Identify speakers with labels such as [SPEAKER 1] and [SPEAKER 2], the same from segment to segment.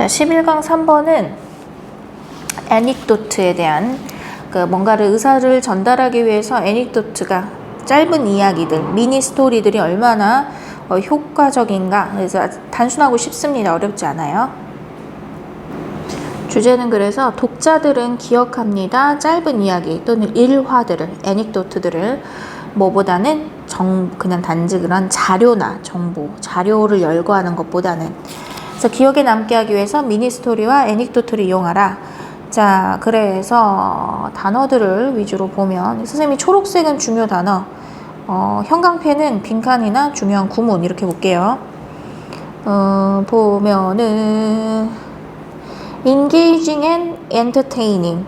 [SPEAKER 1] 자, 11강 3번은 애닉도트에 대한 뭔가를 의사를 전달하기 위해서 애닉도트가 짧은 이야기들, 미니 스토리들이 얼마나 효과적인가. 그래서 단순하고 쉽습니다. 어렵지 않아요. 주제는 그래서 독자들은 기억합니다. 짧은 이야기 또는 일화들을, 애닉도트들을 뭐보다는 그냥 단지 그런 자료나 정보, 자료를 열거하는 것보다는. 그래서 기억에 남게 하기 위해서 미니 스토리와 애닉도트를 이용하라. 자, 그래서 단어들을 위주로 보면 선생님이 초록색은 중요 단어, 형광펜은 빈칸이나 중요한 구문 이렇게 볼게요. 보면은 engaging and entertaining,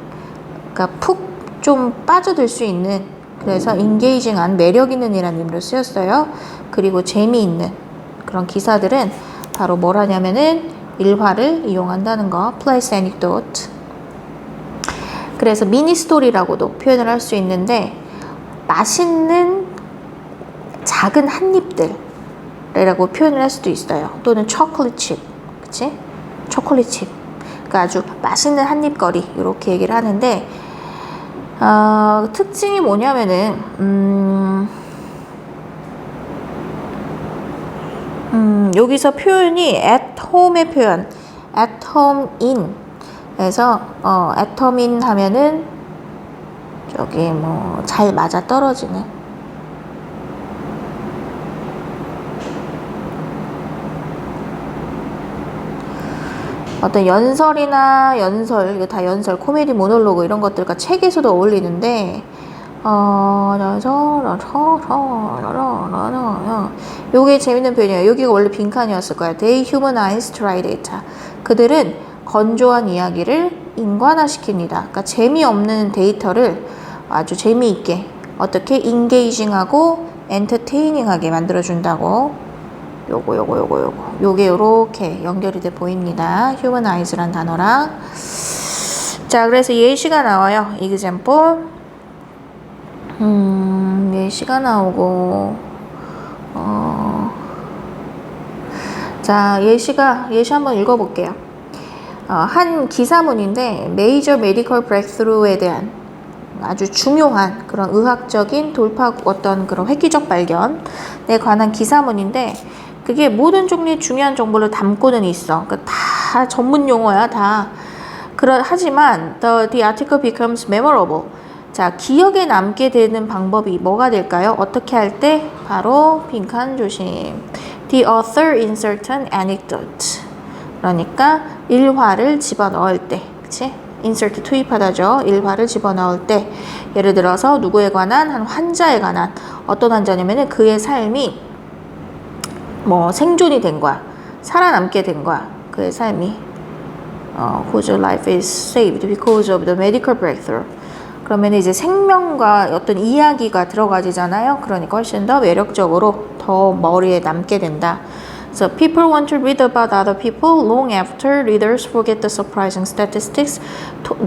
[SPEAKER 1] 그러니까 푹 좀 빠져들 수 있는, 그래서 engaging한 매력 있는 이라는 의미로 쓰였어요. 그리고 재미있는 그런 기사들은 바로 뭘 하냐면은 일화를 이용한다는 거, place anecdote. 그래서 미니 스토리라고도 표현을 할 수 있는데 맛있는 작은 한 입들이라고 표현을 할 수도 있어요. 또는 초콜릿 칩, 그치? 초콜릿 칩. 그러니까 아주 맛있는 한 입거리 이렇게 얘기를 하는데 특징이 뭐냐면은 여기서 표현이 at home의 표현, at home in. 그래서 at home in 하면은 저기 뭐 잘 맞아 떨어지는, 어떤 연설이나 이거 다 연설, 코미디, 모놀로그 이런 것들과 책에서도 어울리는데 요게 재밌는 표현이에요. 여기가 원래 빈칸이었을 거야. They humanize dry data. 그들은 건조한 이야기를 인간화시킵니다. 그러니까 재미없는 데이터를 아주 재미있게 어떻게 engaging하고 entertaining하게 만들어준다고. 요게 요렇게 연결이 돼 보입니다. humanize란 단어랑. 자, 그래서 예시가 나와요. example. 예시가 나오고, 자, 예시 한번 읽어볼게요. 한 기사문인데, major medical breakthrough에 대한 아주 중요한 그런 의학적인 돌파, 어떤 그런 획기적 발견에 관한 기사문인데, 그게 모든 종류의 중요한 정보를 담고는 있어. 그러니까 다 전문 용어야, 다. 하지만 the article becomes memorable. 자, 기억에 남게 되는 방법이 뭐가 될까요? 어떻게 할 때? 바로 빈칸 조심. The author inserts an anecdote. 그러니까 일화를 집어넣을 때, 그치? insert 투입하다죠. 일화를 집어넣을 때, 예를 들어서 누구에 관한, 한 환자에 관한, 어떤 환자냐면은 그의 삶이 뭐 생존이 된 거야, 살아남게 된 거야, 그의 삶이. whose life is saved because of the medical breakthrough. 그러면 이제 생명과 어떤 이야기가 들어가지잖아요. 그러니까 훨씬 더 매력적으로 더 머리에 남게 된다. So people want to read about other people long after readers forget the surprising statistics.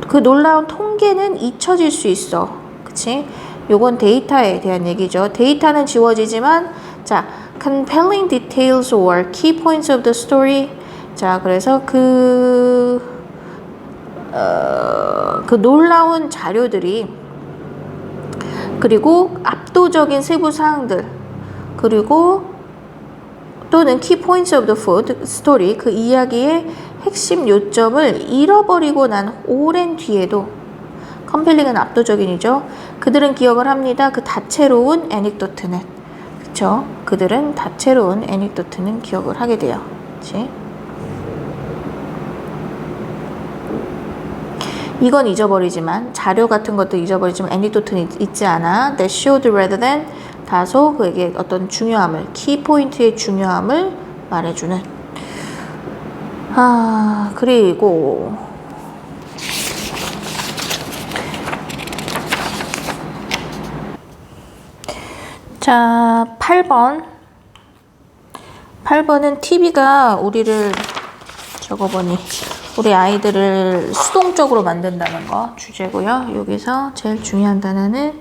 [SPEAKER 1] 그 놀라운 통계는 잊혀질 수 있어. 그치? 요건 데이터에 대한 얘기죠. 데이터는 지워지지만, 자, compelling details or key points of the story. 자, 그래서 그 놀라운 자료들이, 그리고 압도적인 세부 사항들, 그리고 또는 key points of the story, 그 이야기의 핵심 요점을 잃어버리고 난 오랜 뒤에도, compelling은 압도적인이죠. 그들은 기억을 합니다. 그 다채로운 애닉도트는, 그쵸? 그들은 다채로운 애닉도트는 기억을 하게 돼요. 그치? 이건 잊어버리지만, 자료 같은 것도 잊어버리지만 애닉도트는 잊지 않아. That showed rather than, 다소 그에게 어떤 중요함을, 키포인트의 중요함을 말해주는. 그리고 자, 8번은 TV가 우리를 우리 아이들을 수동적으로 만든다는 거 주제고요. 여기서 제일 중요한 단어는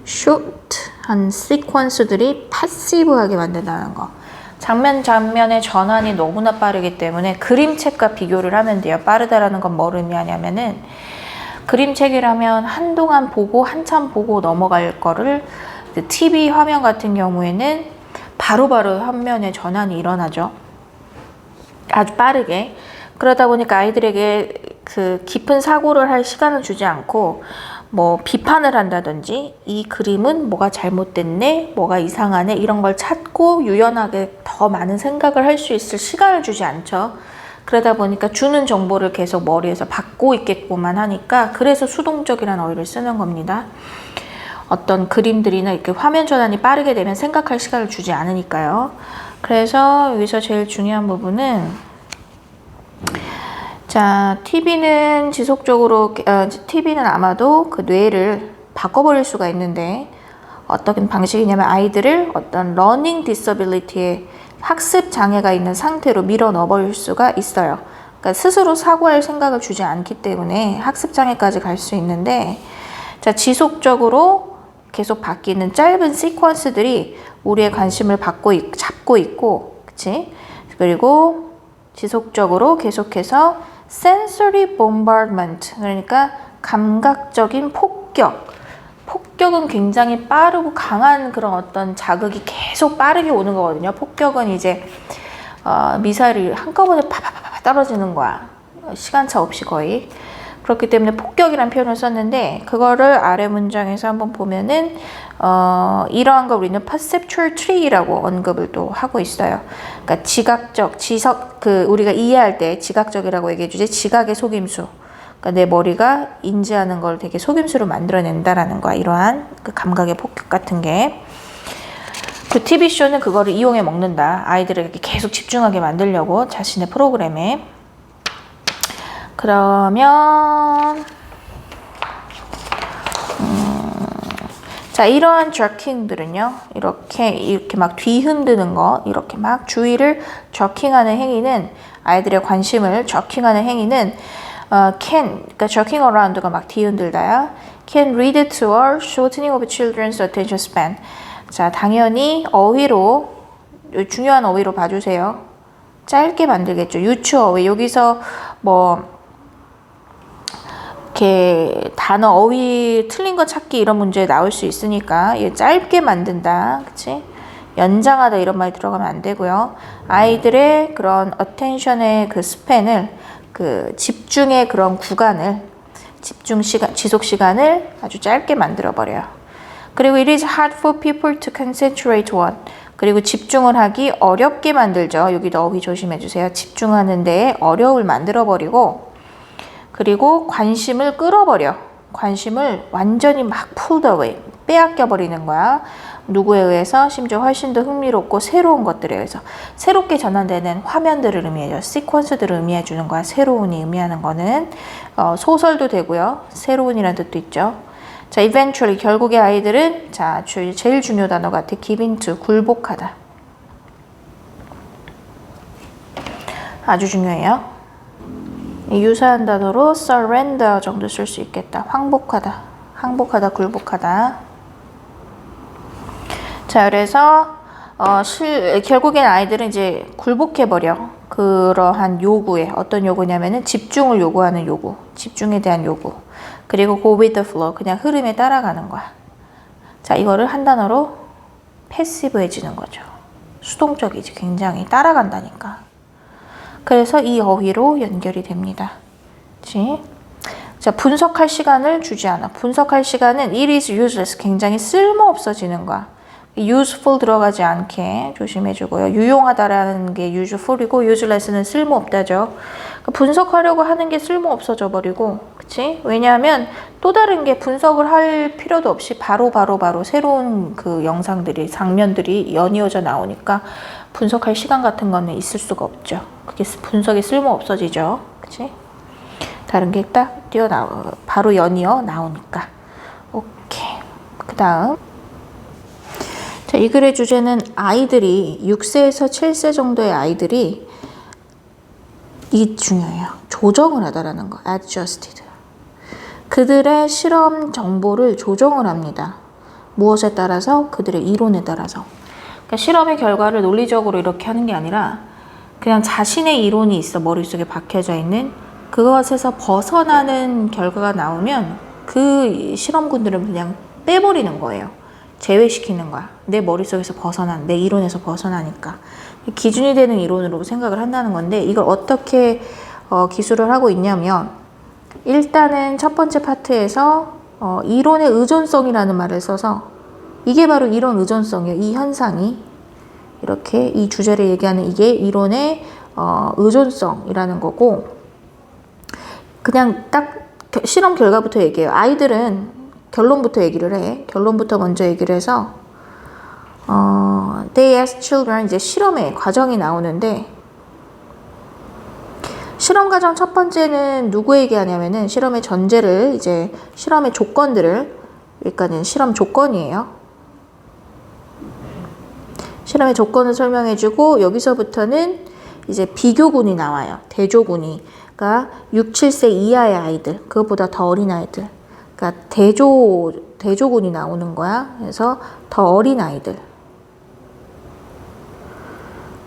[SPEAKER 1] short 한 시퀀스들이 패시브하게 만든다는 거. 장면의 전환이 너무나 빠르기 때문에 그림책과 비교를 하면 돼요. 빠르다라는 건 뭘 의미하냐면은 그림책이라면 한동안 보고 한참 보고 넘어갈 거를 TV 화면 같은 경우에는 바로바로 화면의 전환이 일어나죠. 아주 빠르게. 그러다 보니까 아이들에게 그 깊은 사고를 할 시간을 주지 않고 뭐 비판을 한다든지 이 그림은 뭐가 잘못됐네, 뭐가 이상하네 이런 걸 찾고 유연하게 더 많은 생각을 할 수 있을 시간을 주지 않죠. 그러다 보니까 주는 정보를 계속 머리에서 받고 있겠구만 하니까 그래서 수동적이라는 어휘를 쓰는 겁니다. 어떤 그림들이나 이렇게 화면 전환이 빠르게 되면 생각할 시간을 주지 않으니까요. 그래서 여기서 제일 중요한 부분은 자, TV는 지속적으로, TV는 아마도 그 뇌를 바꿔버릴 수가 있는데 어떤 방식이냐면 아이들을 어떤 러닝 디서빌리티의 학습 장애가 있는 상태로 밀어 넣어버릴 수가 있어요. 그러니까 스스로 사고할 생각을 주지 않기 때문에 학습 장애까지 갈 수 있는데 자, 지속적으로 계속 바뀌는 짧은 시퀀스들이 우리의 관심을 잡고 있고, 그치? 그리고 지속적으로 계속해서 sensory bombardment, 그러니까 감각적인 폭격은 굉장히 빠르고 강한 그런 어떤 자극이 계속 빠르게 오는 거거든요. 폭격은 이제 미사일이 한꺼번에 파파파파 떨어지는 거야. 시간차 없이 거의. 그렇기 때문에 폭격이라는 표현을 썼는데 그거를 아래 문장에서 한번 보면은 이러한 걸 우리는 perceptual tree라고 언급을 또 하고 있어요. 그러니까 지각적, 우리가 이해할 때 지각적이라고 얘기해 주지 지각의 속임수. 그러니까 내 머리가 인지하는 걸 되게 속임수로 만들어낸다라는 거야. 이러한 그 감각의 폭격 같은 게. 그 TV쇼는 그거를 이용해 먹는다. 아이들에게 계속 집중하게 만들려고 자신의 프로그램에. 그러면 자, 이러한 저킹들은요, 이렇게 막 뒤흔드는 거, 이렇게 막 주위를 저킹하는 행위는 아이들의 관심을 저킹하는 행위는 그러니까 저킹 어라운드가 막 뒤흔들다야. Can lead to a shortening of children's attention span. 자, 당연히 어휘로 중요한 어휘로 봐주세요. 짧게 만들겠죠. 유추어휘. 여기서 뭐 이렇게 단어 어휘 틀린 거 찾기 이런 문제 나올 수 있으니까 얘 짧게 만든다, 그치? 연장하다 이런 말이 들어가면 안 되고요. 아이들의 그런 attention의 그 스팬을 그 집중의 그런 구간을 지속 시간을 아주 짧게 만들어 버려요. 그리고 it is hard for people to concentrate on. 그리고 집중을 하기 어렵게 만들죠. 여기도 어휘 조심해 주세요. 집중하는 데에 어려움을 만들어 버리고. 그리고 관심을 끌어버려. 관심을 완전히 막 pulled away, 빼앗겨 버리는 거야. 누구에 의해서? 심지어 훨씬 더 흥미롭고 새로운 것들에 의해서. 새롭게 전환되는 화면들을 의미해줘. 시퀀스들을 의미해 주는 거야. 새로운이 의미하는 거는 소설도 되고요. 새로운이라는 뜻도 있죠. 자, eventually 결국에 아이들은 자, 제일 중요 단어 같아. give into, 굴복하다. 아주 중요해요. 유사한 단어로 surrender 정도 쓸 수 있겠다. 항복하다, 굴복하다. 자, 그래서 결국엔 아이들은 이제 굴복해버려. 그러한 요구에. 어떤 요구냐면은 집중을 요구하는 요구. 집중에 대한 요구. 그리고 go with the flow. 그냥 흐름에 따라가는 거야. 자, 이거를 한 단어로 패시브해지는 거죠. 수동적이지. 굉장히 따라간다니까. 그래서 이 어휘로 연결이 됩니다. 그치? 자, 분석할 시간을 주지 않아. 분석할 시간은 it is useless. 굉장히 쓸모없어지는 거야. useful 들어가지 않게 조심해주고요. 유용하다라는 게 useful이고 useless는 쓸모없다죠. 분석하려고 하는 게 쓸모없어져 버리고, 그치? 왜냐하면 또 다른 게 분석을 할 필요도 없이 바로 새로운 그 영상들이, 장면들이 연이어져 나오니까 분석할 시간 같은 거는 있을 수가 없죠. 그게 분석이 쓸모없어지죠. 그치? 다른 게 딱 바로 연이어 나오니까. 오케이. 그 다음. 자, 이 글의 주제는 아이들이 6세에서 7세 정도의 아이들이 이게 중요해요. 조정을 하다라는 거. adjusted. 그들의 실험 정보를 조정을 합니다. 무엇에 따라서? 그들의 이론에 따라서. 그러니까 실험의 결과를 논리적으로 이렇게 하는 게 아니라 그냥 자신의 이론이 있어 머릿속에 박혀져 있는 그것에서 벗어나는 결과가 나오면 그 실험군들은 그냥 빼버리는 거예요. 제외시키는 거야. 내 머릿속에서 벗어난, 내 이론에서 벗어나니까. 기준이 되는 이론으로 생각을 한다는 건데 이걸 어떻게 기술을 하고 있냐면 일단은 첫 번째 파트에서 이론의 의존성이라는 말을 써서 이게 바로 이론 의존성이에요. 이 현상이 이렇게 이 주제를 얘기하는 이게 이론의 의존성이라는 거고 그냥 딱 실험 결과부터 얘기해요. 아이들은 결론부터 얘기를 해. 결론부터 먼저 얘기를 해서 They asked children 이제 실험의 과정이 나오는데 실험 과정 첫 번째는 누구 얘기하냐면은 실험의 전제를 이제 실험의 조건들을 그러니까는 실험 조건이에요. 실험의 조건을 설명해주고 여기서부터는 이제 비교군이 나와요. 대조군이. 그러니까 6, 7세 이하의 아이들, 그것보다 더 어린 아이들. 그러니까 대조군이 나오는 거야. 그래서 더 어린 아이들.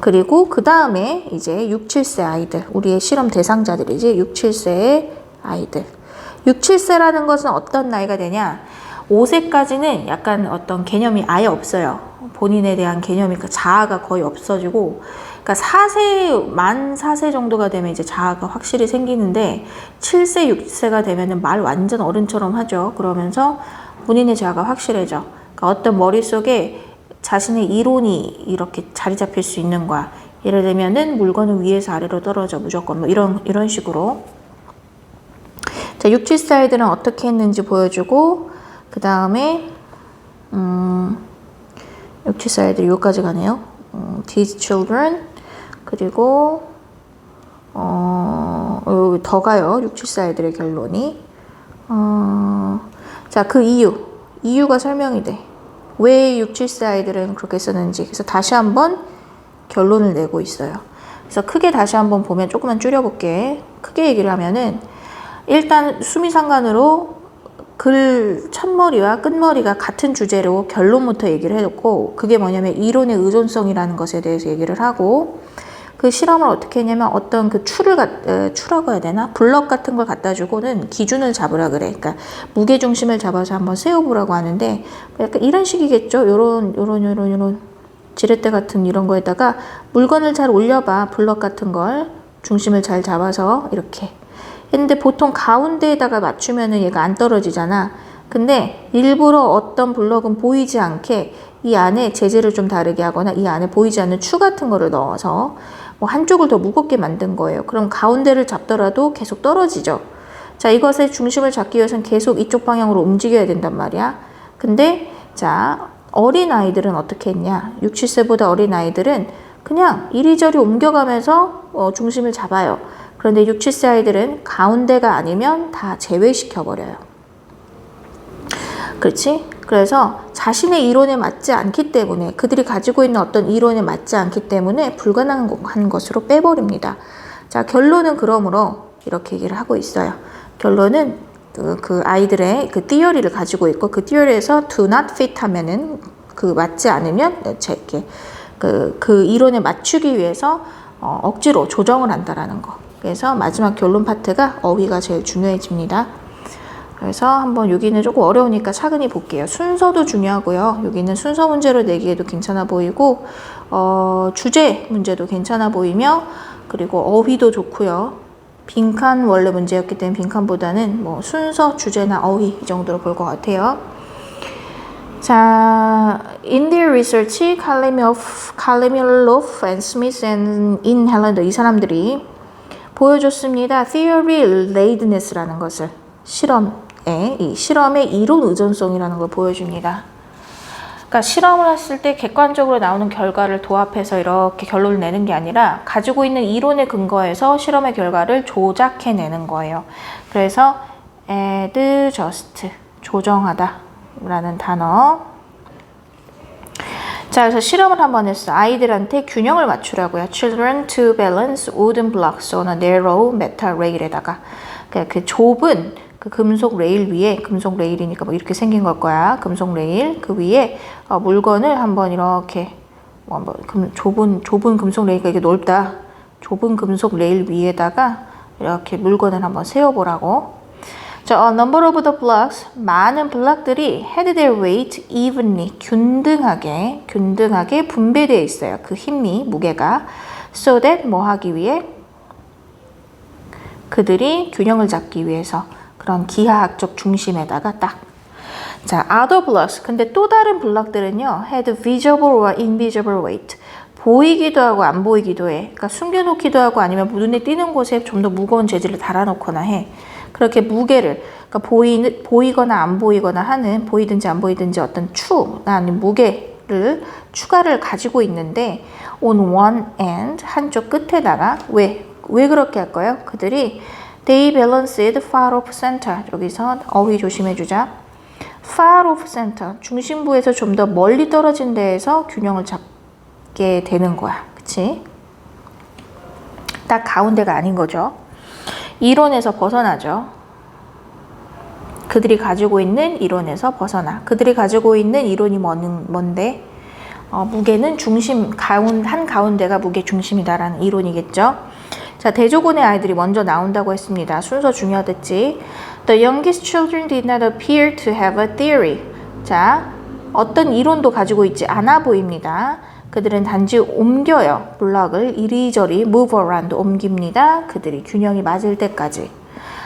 [SPEAKER 1] 그리고 그 다음에 이제 6, 7세 아이들, 우리의 실험 대상자들이지 6, 7세의 아이들. 6, 7세라는 것은 어떤 나이가 되냐? 5세까지는 약간 어떤 개념이 아예 없어요. 본인에 대한 개념이 자아가 거의 없어지고 그러니까 4세, 만 4세 정도가 되면 이제 자아가 확실히 생기는데 7세, 6세가 되면은 말 완전 어른처럼 하죠. 그러면서 본인의 자아가 확실해져. 그러니까 어떤 머릿속에 자신의 이론이 이렇게 자리 잡힐 수 있는 거야. 예를 들면은 물건은 위에서 아래로 떨어져 무조건 뭐 이런 식으로. 자, 6, 7세 아이들은 어떻게 했는지 보여주고 그 다음에 6, 7세 아이들이 여기까지 가네요. These children 그리고 여기 더 가요. 6, 7세 아이들의 결론이. 자, 그 이유가 설명이 돼. 왜 6, 7세 아이들은 그렇게 썼는지. 그래서 다시 한번 결론을 내고 있어요. 그래서 크게 다시 한번 보면 조금만 줄여볼게. 크게 얘기를 하면은 일단 수미상관으로 글 첫머리와 끝머리가 같은 주제로 결론부터 얘기를 해놓고 그게 뭐냐면 이론의 의존성이라는 것에 대해서 얘기를 하고 그 실험을 어떻게 했냐면 어떤 그 추라고 해야 되나? 블럭 같은 걸 갖다 주고는 기준을 잡으라 그래. 그러니까 무게중심을 잡아서 한번 세워보라고 하는데 약간 이런 식이겠죠. 요런 지렛대 같은 이런 거에다가 물건을 잘 올려봐. 블럭 같은 걸 중심을 잘 잡아서 이렇게 했는데 보통 가운데에다가 맞추면은 얘가 안 떨어지잖아. 근데 일부러 어떤 블럭은 보이지 않게 이 안에 재질을 좀 다르게 하거나 이 안에 보이지 않는 추 같은 거를 넣어서 뭐 한쪽을 더 무겁게 만든 거예요. 그럼 가운데를 잡더라도 계속 떨어지죠. 자, 이것의 중심을 잡기 위해서는 계속 이쪽 방향으로 움직여야 된단 말이야. 근데 자, 어린 아이들은 어떻게 했냐? 6, 7세보다 어린 아이들은 그냥 이리저리 옮겨가면서 중심을 잡아요. 그런데 6, 7세 아이들은 가운데가 아니면 다 제외시켜버려요. 그렇지? 그래서 자신의 이론에 맞지 않기 때문에 그들이 가지고 있는 어떤 이론에 맞지 않기 때문에 불가능한 것으로 빼버립니다. 자, 결론은 그러므로 이렇게 얘기를 하고 있어요. 결론은 그 아이들의 그 티어리를 가지고 있고 그 티어리에서 do not fit 하면은 그 맞지 않으면 이렇게 그 이론에 맞추기 위해서 억지로 조정을 한다라는 거. 그래서 마지막 결론 파트가 어휘가 제일 중요해집니다. 그래서 한번 여기는 조금 어려우니까 차근히 볼게요. 순서도 중요하고요. 여기는 순서 문제로 내기에도 괜찮아 보이고 주제 문제도 괜찮아 보이며 그리고 어휘도 좋고요. 빈칸 원래 문제였기 때문에 빈칸보다는 뭐 순서, 주제나 어휘 이 정도로 볼 것 같아요. 자, in their research, Khalilov and Smith and in Helander 이 사람들이 보여줬습니다. Theory relatedness라는 것을 이 실험의 이론 의존성이라는 걸 보여줍니다. 그러니까 실험을 했을 때 객관적으로 나오는 결과를 도합해서 이렇게 결론을 내는 게 아니라 가지고 있는 이론에 근거해서 실험의 결과를 조작해내는 거예요. 그래서 adjust, 조정하다 라는 단어. 자, 그래서 실험을 한번 했어. 아이들한테 균형을 맞추라고요. Children to balance wooden blocks on a narrow metal rail에다가 그 좁은 그 금속 레일 위에, 금속 레일이니까 뭐 이렇게 생긴 걸 거야. 금속 레일 그 위에 물건을 한번 이렇게 좁은 금속 레일가 이게 넓다. 좁은 금속 레일 위에다가 이렇게 물건을 한번 세워보라고. 자, a number of the blocks, 많은 블록들이 had their weight evenly, 균등하게 분배되어 있어요. 그 힘이, 무게가. So that 뭐 하기 위해? 그들이 균형을 잡기 위해서 그런 기하학적 중심에다가 딱. 자, other blocks. 근데 또 다른 블록들은요, had visible or invisible weight. 보이기도 하고 안 보이기도 해. 그러니까 숨겨놓기도 하고 아니면 눈에 띄는 곳에 좀 더 무거운 재질을 달아놓거나 해. 그렇게 무게를, 그러니까 보이거나 안 보이거나 하는, 보이든지 안 보이든지 어떤 아니면 무게를, 추가를 가지고 있는데, on one end, 한쪽 끝에다가, 왜 그렇게 할까요? 그들이, they balanced far off center. 여기서 어휘 조심해주자. far off center, 중심부에서 좀 더 멀리 떨어진 데에서 균형을 잡게 되는 거야. 그치? 딱 가운데가 아닌 거죠. 이론에서 벗어나죠. 그들이 가지고 있는 이론에서 벗어나. 그들이 가지고 있는 이론이 뭔데? 무게는 한 가운데가 무게 중심이다라는 이론이겠죠. 자, 대조군의 아이들이 먼저 나온다고 했습니다. 순서 중요하댔지. The youngest children did not appear to have a theory. 자, 어떤 이론도 가지고 있지 않아 보입니다. 그들은 단지 옮겨요. 블럭을 이리저리 move around 옮깁니다. 그들이 균형이 맞을 때까지.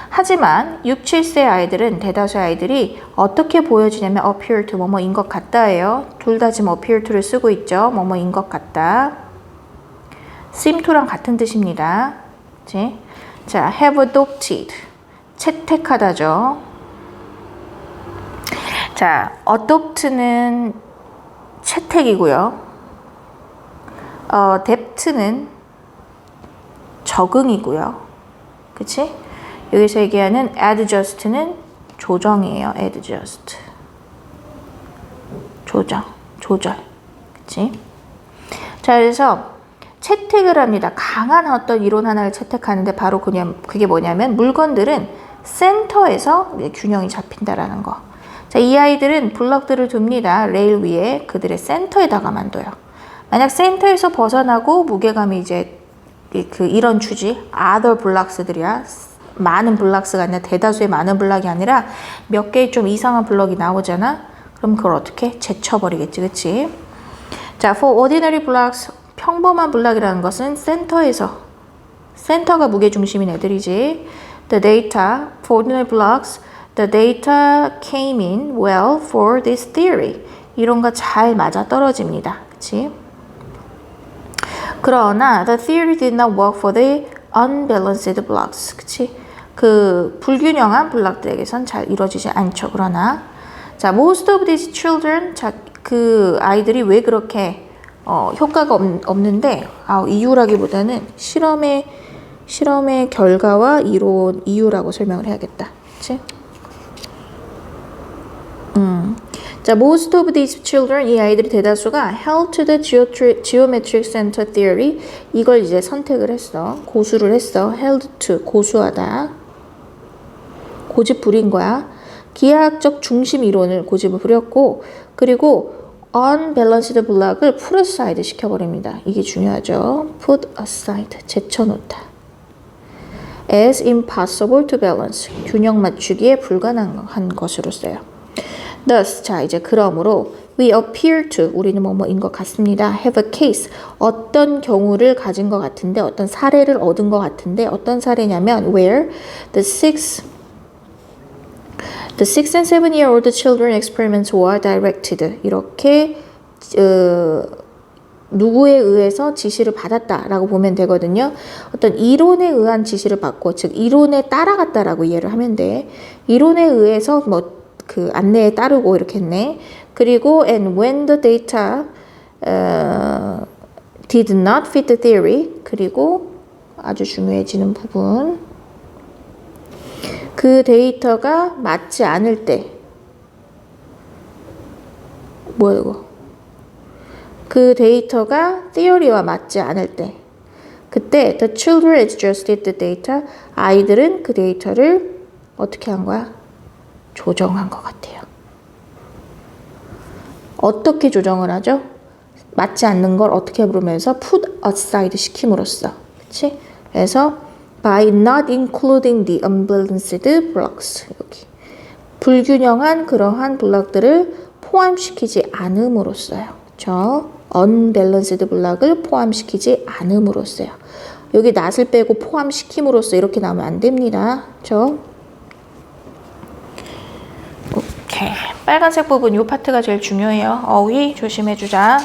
[SPEAKER 1] 하지만 6, 7세 아이들은 대다수의 아이들이 어떻게 보여지냐면 appear to 뭐뭐인 것 같다예요. 둘 다 지금 appear to를 쓰고 있죠. 뭐뭐인 것 같다. seem to랑 같은 뜻입니다. 그치? 자, have adopted. 채택하다죠. 자, adopt는 채택이고요. debt는 적응이고요. 그치? 여기서 얘기하는 adjust는 조정이에요. adjust. 조절. 그치? 자, 그래서 채택을 합니다. 강한 어떤 이론 하나를 채택하는데 바로 그게 뭐냐면 물건들은 센터에서 균형이 잡힌다라는 거. 자, 이 아이들은 블럭들을 둡니다. 레일 위에 그들의 센터에다가만 둬요. 만약 센터에서 벗어나고 무게감이 이제 이런 추지, other 블록스들이야. 많은 블록스가 아니라 대다수의 많은 블록이 아니라 몇 개의 좀 이상한 블록이 나오잖아. 그럼 그걸 어떻게? 제쳐버리겠지, 그치? 자, for ordinary blocks, 평범한 블록이라는 것은 센터가 무게 중심인 애들이지. The data, for ordinary blocks, the data came in well for this theory. 이론과 잘 맞아 떨어집니다. 그치? 그러나 the theory did not work for the unbalanced blocks. 그치? 그 불균형한 블록들에게선 잘 이루어지지 않죠. 그러나 자, most of these children, 자, 그 아이들이 왜 그렇게 효과가 없는데 이유라기보다는 실험의 결과와 이유라고 설명을 해야겠다. 그치? 자, most of these children, 이 아이들이 대다수가 held to the geometric center theory. 이걸 이제 선택을 했어. 고수를 했어. held to, 고수하다. 고집 부린 거야. 기하학적 중심 이론을 고집을 부렸고, 그리고 unbalanced block을 put aside 시켜버립니다. 이게 중요하죠. put aside, 제쳐놓다. as impossible to balance, 균형 맞추기에 불가능한 것으로 써요. Thus, 자, 이제 그러므로 we appear to, 우리는 뭐뭐인 것 같습니다. have a case, 어떤 경우를 가진 것 같은데, 어떤 사례를 얻은 것 같은데, 어떤 사례냐면 where the 6 and 7-year-old children experiments were directed. 이렇게 누구에 의해서 지시를 받았다라고 보면 되거든요. 어떤 이론에 의한 지시를 받고, 즉 이론에 따라갔다라고 이해를 하면 돼. 이론에 의해서 그 안내에 따르고 이렇게 했네. 그리고 and when the data did not fit the theory. 그리고 아주 중요해지는 부분. 그 데이터가 맞지 않을 때. 뭐야 이거? 그 데이터가 theory와 맞지 않을 때. 그때 the children adjusted the data. 아이들은 그 데이터를 어떻게 한 거야? 조정한 것 같아요. 어떻게 조정을 하죠? 맞지 않는 걸 어떻게 부르면서 put aside 시킴으로써. 그치? 그래서 by not including the unbalanced blocks. 여기. 불균형한 그러한 블록들을 포함시키지 않음으로써요. 그쵸? unbalanced 블록을 포함시키지 않음으로써요. 여기 not을 빼고 포함시킴으로써 이렇게 나오면 안 됩니다. 그쵸? 오케이. 빨간색 부분 이 파트가 제일 중요해요. 어휘 조심해주자.